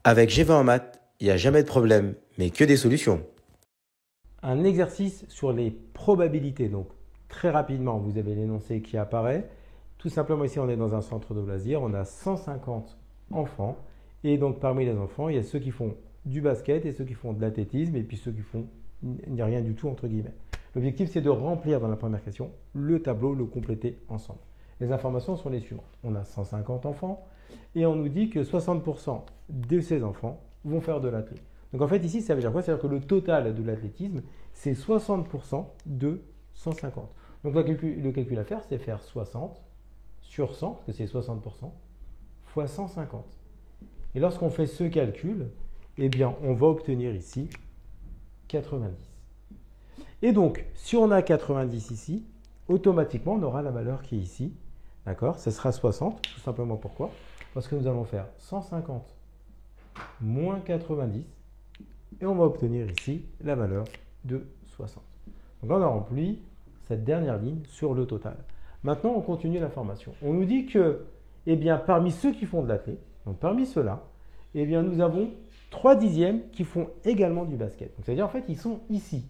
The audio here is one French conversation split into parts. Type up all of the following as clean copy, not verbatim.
Avec G20 en maths, il n'y a jamais de problème, mais que des solutions. Un exercice sur les probabilités. Donc, très rapidement, vous avez l'énoncé qui apparaît. Tout simplement, ici, on est dans un centre de loisirs. On a 150 enfants. Et donc, parmi les enfants, il y a ceux qui font du basket et ceux qui font de l'athlétisme et puis ceux qui font rien du tout, entre guillemets. L'objectif, c'est de remplir dans la première question le tableau, le compléter ensemble. Les informations sont les suivantes. On a 150 enfants et on nous dit que 60% de ces enfants vont faire de l'athlétisme. Donc en fait, ici, ça veut dire quoi? C'est-à-dire que le total de l'athlétisme, c'est 60% de 150. Donc le calcul à faire, c'est faire 60 sur 100, parce que c'est 60%, fois 150. Et lorsqu'on fait ce calcul, eh bien, on va obtenir ici 90. Et donc, si on a 90 ici, automatiquement, on aura la valeur qui est ici. D'accord? Ce sera 60, tout simplement pourquoi? Parce que nous allons faire 150 moins 90, et on va obtenir ici la valeur de 60. Donc on a rempli cette dernière ligne sur le total. Maintenant, on continue l'information. On nous dit que, eh bien, parmi ceux qui font de l'athlé, donc parmi ceux-là, eh bien, nous avons 3 dixièmes qui font également du basket. Donc, c'est-à-dire, en fait, ils sont ici.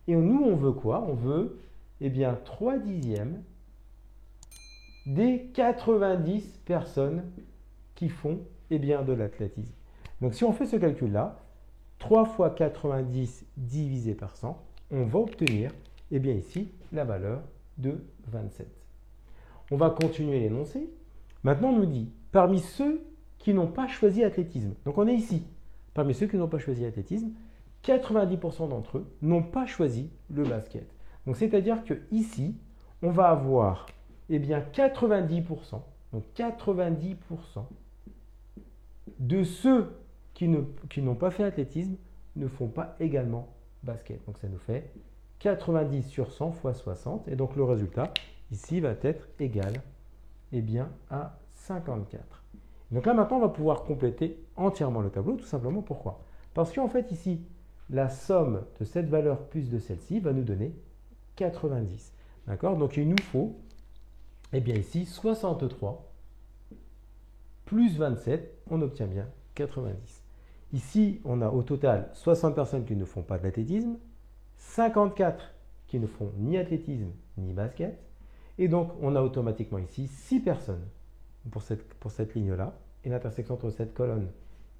Et nous, on veut quoi? On veut, eh bien, 3 dixièmes des 90 personnes qui font, eh bien, de l'athlétisme. Donc, si on fait ce calcul-là, 3 fois 90 divisé par 100, on va obtenir, eh bien ici, la valeur de 27. On va continuer l'énoncé. Maintenant, on nous dit, parmi ceux qui n'ont pas choisi athlétisme, donc on est ici, parmi ceux qui n'ont pas choisi athlétisme, 90% d'entre eux n'ont pas choisi le basket. Donc, c'est-à-dire que ici, on va avoir, eh bien, 90%, donc 90% de ceux qui n'ont pas fait athlétisme ne font pas également basket. Donc ça nous fait 90 sur 100 fois 60. Et donc le résultat ici va être égal, eh bien, à 54. Donc là maintenant on va pouvoir compléter entièrement le tableau. Tout simplement pourquoi? Parce qu'en fait ici, la somme de cette valeur plus de celle-ci va nous donner 90. D'accord? Donc il nous faut, eh bien ici, 63 plus 27, on obtient bien 90. Ici, on a au total 60 personnes qui ne font pas d'athlétisme, 54 qui ne font ni athlétisme ni basket, et donc on a automatiquement ici 6 personnes pour cette ligne-là, et l'intersection entre cette colonne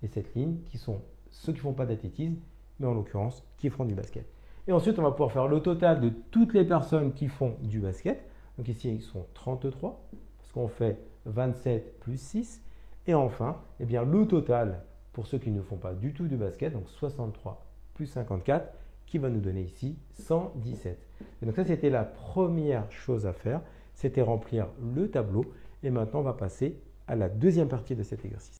et cette ligne qui sont ceux qui ne font pas d'athlétisme, mais en l'occurrence qui font du basket. Et ensuite, on va pouvoir faire le total de toutes les personnes qui font du basket. Donc ici, ils sont 33, parce qu'on fait 27 plus 6. Et enfin, eh bien, le total pour ceux qui ne font pas du tout du basket, donc 63 plus 54, qui va nous donner ici 117. Et donc ça, c'était la première chose à faire, c'était remplir le tableau. Et maintenant, on va passer à la deuxième partie de cet exercice.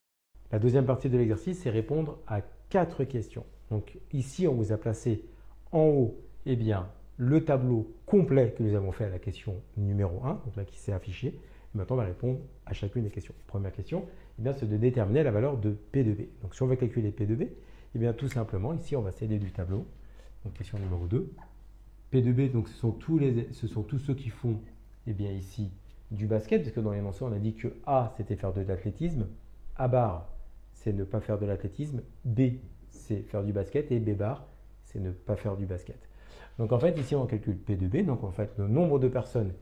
La deuxième partie de l'exercice, c'est répondre à 4 questions. Donc ici, on vous a placé en haut, eh bien, le tableau complet que nous avons fait à la question numéro 1, donc là qui s'est affiché. Et maintenant, on va répondre à chacune des questions. Première question, eh bien, c'est de déterminer la valeur de P de B. Donc, si on veut calculer P de B, eh bien, tout simplement, ici, on va s'aider du tableau. Donc, question numéro 2. P de B, donc, ce sont tous ceux qui font, eh bien, ici, du basket, parce que dans l'énoncé, on a dit que A, c'était faire de l'athlétisme, A bar, c'est ne pas faire de l'athlétisme, B, c'est faire du basket, et B bar, c'est ne pas faire du basket. Donc, en fait, ici, on calcule P de B. Donc, en fait, le nombre de personnes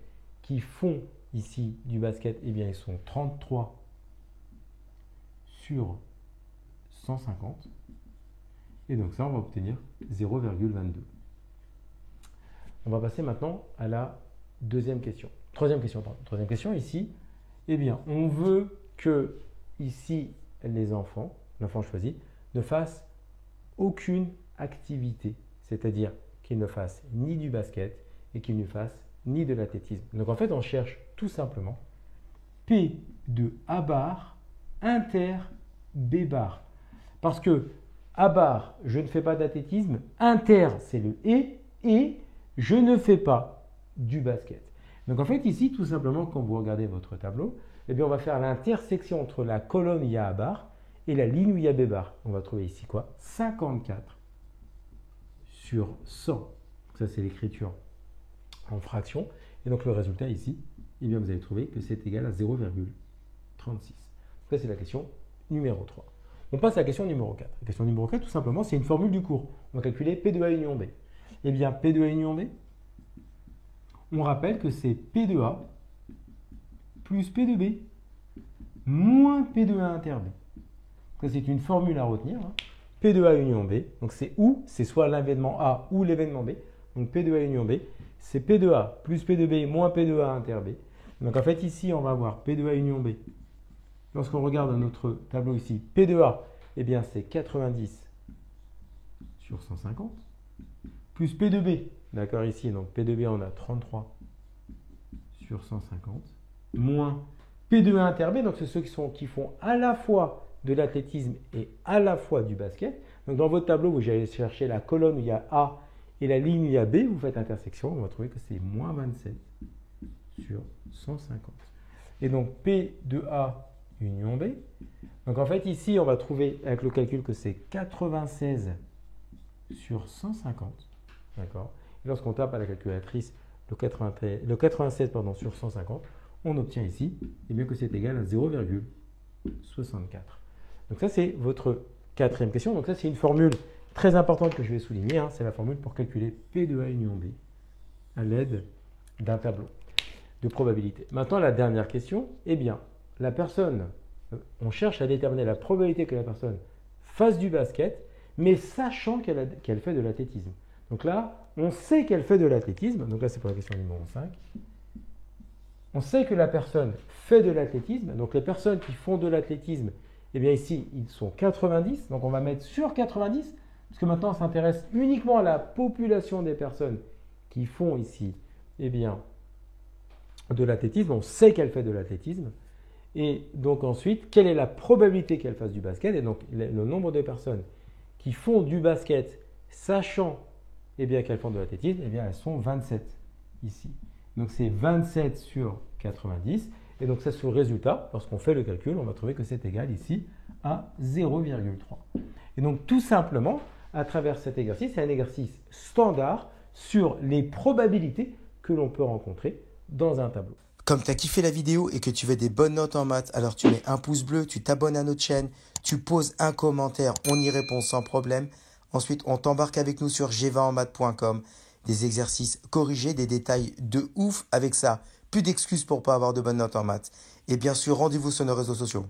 qui font ici du basket, eh bien, ils sont 33 sur 150. Et donc ça, on va obtenir 0,22. On va passer maintenant à la deuxième question. Troisième question ici, eh bien, on veut que ici, les enfants, l'enfant choisi, ne fassent aucune activité. C'est-à-dire qu'ils ne fassent ni du basket et qu'ils ne fassent ni de l'athlétisme. Donc en fait, on cherche tout simplement P de A bar inter B bar. Parce que A bar, je ne fais pas d'athlétisme, inter, c'est le et je ne fais pas du basket. Donc en fait, ici, tout simplement, quand vous regardez votre tableau, eh bien, on va faire l'intersection entre la colonne où il y a A bar et la ligne où il y a B bar. On va trouver ici quoi? 54 sur 100. Ça, c'est l'écriture en fraction. Et donc le résultat ici, eh bien, vous allez trouver que c'est égal à 0,36. Ça, c'est la question numéro 3. On passe à la question numéro 4. La question numéro 4, tout simplement, c'est une formule du cours. On va calculer P de A union B. Eh bien, P de A union B, on rappelle que c'est P de A plus P de B moins P de A inter B. Ça, c'est une formule à retenir. P de A union B, donc c'est ou, c'est soit l'événement A ou l'événement B. Donc P de A union B, c'est P de A plus P de B moins P de A inter B. Donc en fait, ici, on va avoir P de A union B. Lorsqu'on regarde notre tableau ici, P de A, eh bien, c'est 90 sur 150, plus P de B, d'accord, ici, donc P de B, on a 33 sur 150, moins P de A inter B, donc c'est ceux qui font à la fois de l'athlétisme et à la fois du basket. Donc dans votre tableau, vous allez chercher la colonne où il y a A et la ligne où il y a B, vous faites intersection, on va trouver que c'est moins 27 sur 150. Et donc P de A union B. Donc en fait ici on va trouver avec le calcul que c'est 96 sur 150. D'accord. Et lorsqu'on tape à la calculatrice le 96 sur 150, on obtient ici eh bien, que c'est égal à 0,64. Donc ça c'est votre quatrième question. Donc ça c'est une formule très importante que je vais souligner. C'est la formule pour calculer P de A union B à l'aide d'un tableau de probabilité. Maintenant la dernière question, eh bien la personne, on cherche à déterminer la probabilité que la personne fasse du basket, mais sachant qu'elle fait de l'athlétisme. Donc là, on sait qu'elle fait de l'athlétisme. Donc là, c'est pour la question numéro 5. On sait que la personne fait de l'athlétisme. Donc les personnes qui font de l'athlétisme, eh bien ici, ils sont 90. Donc on va mettre sur 90, parce que maintenant, on s'intéresse uniquement à la population des personnes qui font ici, eh bien, de l'athlétisme. On sait qu'elle fait de l'athlétisme. Et donc ensuite, quelle est la probabilité qu'elle fasse du basket? Et donc le nombre de personnes qui font du basket, sachant eh bien, qu'elles font de l'athlétisme, eh bien, elles sont 27 ici. Donc c'est 27 sur 90. Et donc ça, sur le résultat, lorsqu'on fait le calcul, on va trouver que c'est égal ici à 0,3. Et donc tout simplement, à travers cet exercice, c'est un exercice standard sur les probabilités que l'on peut rencontrer dans un tableau. Comme tu as kiffé la vidéo et que tu veux des bonnes notes en maths, alors tu mets un pouce bleu, tu t'abonnes à notre chaîne, tu poses un commentaire, on y répond sans problème. Ensuite, on t'embarque avec nous sur gvaenmaths.com, des exercices corrigés, des détails de ouf avec ça. Plus d'excuses pour pas avoir de bonnes notes en maths. Et bien sûr, rendez-vous sur nos réseaux sociaux.